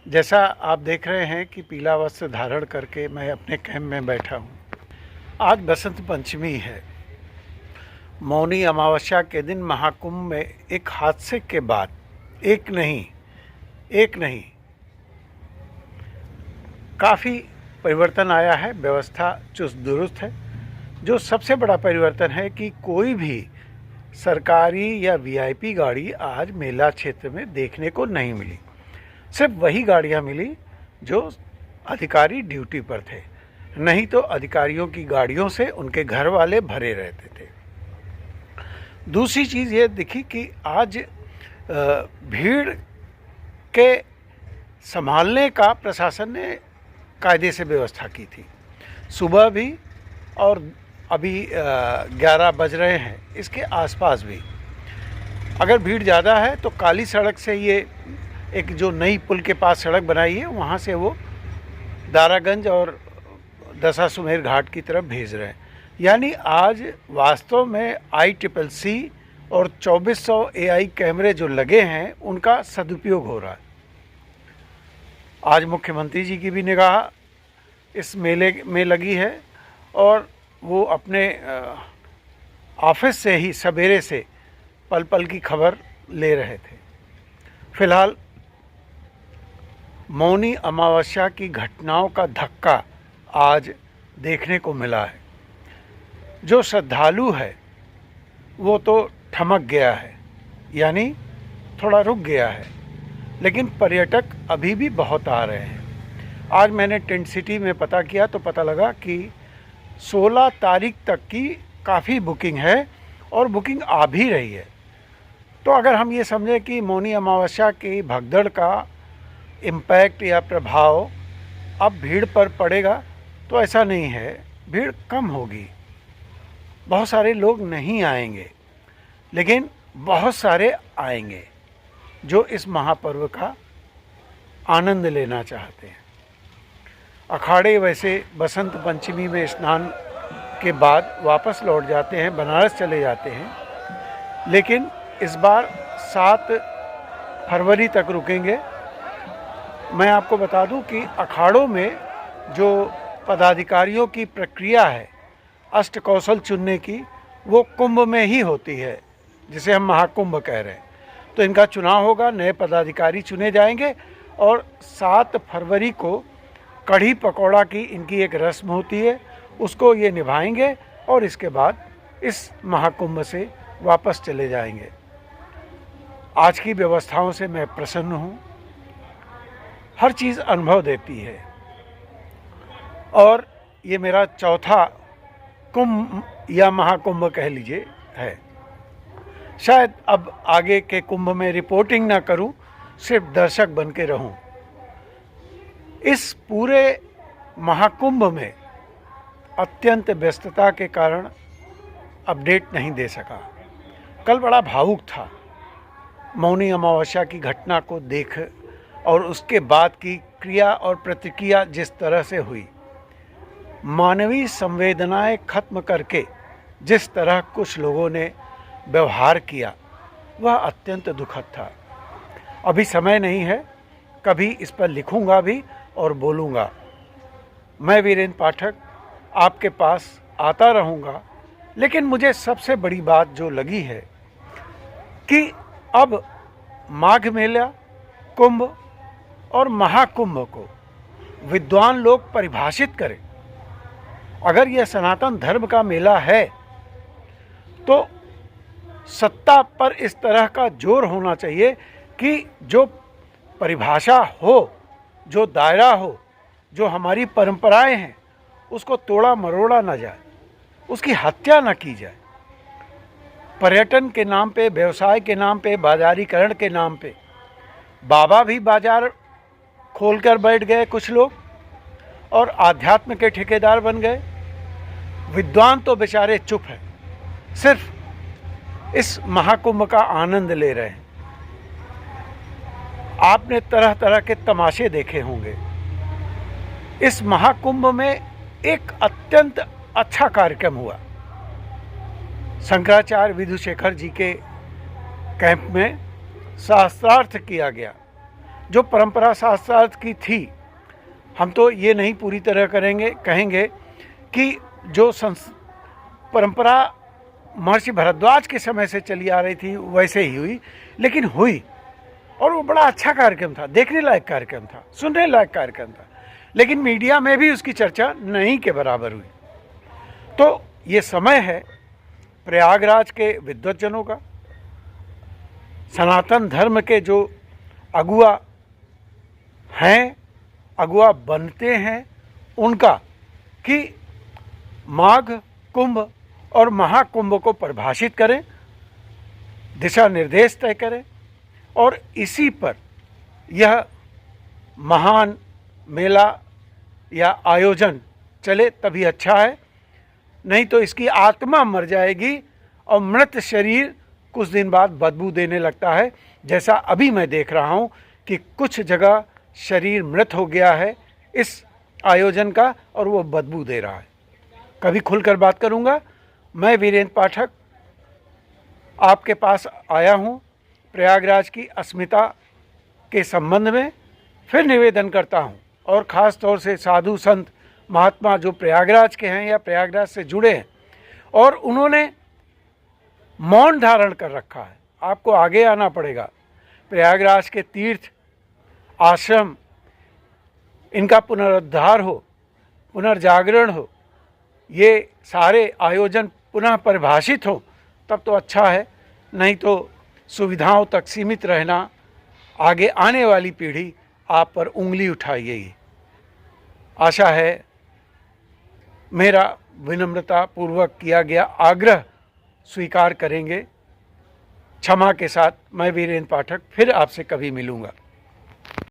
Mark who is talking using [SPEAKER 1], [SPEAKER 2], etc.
[SPEAKER 1] जैसा आप देख रहे हैं कि पीला वस्त्र धारण करके मैं अपने कैंप में बैठा हूँ। आज बसंत पंचमी है। मौनी अमावस्या के दिन महाकुंभ में एक हादसे के बाद एक नहीं काफ़ी परिवर्तन आया है। व्यवस्था चुस्त दुरुस्त है। जो सबसे बड़ा परिवर्तन है कि कोई भी सरकारी या वीआईपी गाड़ी आज मेला क्षेत्र में देखने को नहीं मिली। सिर्फ वही गाड़ियां मिली जो अधिकारी ड्यूटी पर थे, नहीं तो अधिकारियों की गाड़ियों से उनके घर वाले भरे रहते थे। दूसरी चीज़ ये दिखी कि आज भीड़ के संभालने का प्रशासन ने कायदे से व्यवस्था की थी। सुबह भी और अभी 11 बज रहे हैं, इसके आसपास भी अगर भीड़ ज़्यादा है तो काली सड़क से ये एक जो नई पुल के पास सड़क बनाई है वहाँ से वो दारागंज और दशाश्वमेध घाट की तरफ भेज रहे हैं। यानी आज वास्तव में ICCC और 2400 AI कैमरे जो लगे हैं उनका सदुपयोग हो रहा है। आज मुख्यमंत्री जी की भी निगाह इस मेले में लगी है और वो अपने ऑफिस से ही सवेरे से पल पल की खबर ले रहे थे। फिलहाल मौनी अमावस्या की घटनाओं का धक्का आज देखने को मिला है। जो श्रद्धालु है वो तो ठमक गया है, यानी थोड़ा रुक गया है, लेकिन पर्यटक अभी भी बहुत आ रहे हैं। आज मैंने टेंट सिटी में पता किया तो पता लगा कि 16 तारीख तक की काफ़ी बुकिंग है और बुकिंग आ भी रही है। तो अगर हम ये समझें कि मौनी अमावस्या की भगदड़ का इम्पैक्ट या प्रभाव अब भीड़ पर पड़ेगा तो ऐसा नहीं है। भीड़ कम होगी, बहुत सारे लोग नहीं आएंगे, लेकिन बहुत सारे आएंगे जो इस महापर्व का आनंद लेना चाहते हैं। अखाड़े वैसे बसंत पंचमी में स्नान के बाद वापस लौट जाते हैं, बनारस चले जाते हैं, लेकिन इस बार 7 फरवरी तक रुकेंगे। मैं आपको बता दूं कि अखाड़ों में जो पदाधिकारियों की प्रक्रिया है अष्ट कौशल चुनने की, वो कुंभ में ही होती है, जिसे हम महाकुंभ कह रहे हैं। तो इनका चुनाव होगा, नए पदाधिकारी चुने जाएंगे और 7 फरवरी को कढ़ी पकौड़ा की इनकी एक रस्म होती है, उसको ये निभाएंगे और इसके बाद इस महाकुंभ से वापस चले जाएंगे। आज की व्यवस्थाओं से मैं प्रसन्न हूँ। हर चीज़ अनुभव देती है और ये मेरा चौथा कुंभ या महाकुंभ कह लीजिए है। शायद अब आगे के कुंभ में रिपोर्टिंग ना करूं, सिर्फ दर्शक बन के रहूं। इस पूरे महाकुंभ में अत्यंत व्यस्तता के कारण अपडेट नहीं दे सका। कल बड़ा भावुक था मौनी अमावस्या की घटना को देख और उसके बाद की क्रिया और प्रतिक्रिया जिस तरह से हुई। मानवीय संवेदनाएं खत्म करके जिस तरह कुछ लोगों ने व्यवहार किया वह अत्यंत दुखद था। अभी समय नहीं है, कभी इस पर लिखूंगा भी और बोलूँगा। मैं वीरेंद्र पाठक आपके पास आता रहूँगा, लेकिन मुझे सबसे बड़ी बात जो लगी है कि अब माघ मेला, कुंभ और महाकुंभ को विद्वान लोग परिभाषित करें। अगर यह सनातन धर्म का मेला है तो सत्ता पर इस तरह का जोर होना चाहिए कि जो परिभाषा हो, जो दायरा हो, जो हमारी परंपराएं हैं, उसको तोड़ा मरोड़ा ना जाए, उसकी हत्या ना की जाए। पर्यटन के नाम पे, व्यवसाय के नाम पे, बाजारीकरण के नाम पे बाबा भी बाजार खोलकर बैठ गए कुछ लोग और आध्यात्म के ठेकेदार बन गए। विद्वान तो बेचारे चुप हैं, सिर्फ इस महाकुंभ का आनंद ले रहे हैं। आपने तरह तरह के तमाशे देखे होंगे। इस महाकुंभ में एक अत्यंत अच्छा कार्यक्रम हुआ। शंकराचार्य विधुशेखर जी के कैंप में शास्त्रार्थ किया गया। जो परंपरा शास्त्रार्थ की थी, हम तो ये नहीं पूरी तरह कहेंगे कि जो परंपरा महर्षि भरद्वाज के समय से चली आ रही थी वैसे ही हुई, लेकिन हुई, और वो बड़ा अच्छा कार्यक्रम था, देखने लायक कार्यक्रम था, सुनने लायक कार्यक्रम था, लेकिन मीडिया में भी उसकी चर्चा नहीं के बराबर हुई। तो ये समय है प्रयागराज के विद्वज्जनों का, सनातन धर्म के जो अगुआ हैं, अगुआ बनते हैं, उनका, कि माघ कुंभ और महाकुंभ को परिभाषित करें, दिशा निर्देश तय करें, और इसी पर यह महान मेला या आयोजन चले तभी अच्छा है, नहीं तो इसकी आत्मा मर जाएगी और मृत शरीर कुछ दिन बाद बदबू देने लगता है, जैसा अभी मैं देख रहा हूँ कि कुछ जगह शरीर मृत हो गया है इस आयोजन का और वो बदबू दे रहा है। कभी खुलकर बात करूँगा। मैं वीरेंद्र पाठक आपके पास आया हूँ प्रयागराज की अस्मिता के संबंध में फिर निवेदन करता हूँ, और ख़ास तौर से साधु संत महात्मा जो प्रयागराज के हैं या प्रयागराज से जुड़े हैं और उन्होंने मौन धारण कर रखा है, आपको आगे आना पड़ेगा। प्रयागराज के तीर्थ आश्रम, इनका पुनरुद्धार हो, पुनर्जागरण हो, ये सारे आयोजन पुनः परिभाषित हो, तब तो अच्छा है, नहीं तो सुविधाओं तक सीमित रहना आगे आने वाली पीढ़ी आप पर उंगली उठाएगी। आशा है मेरा विनम्रता पूर्वक किया गया आग्रह स्वीकार करेंगे। क्षमा के साथ मैं वीरेंद्र पाठक फिर आपसे कभी मिलूँगा।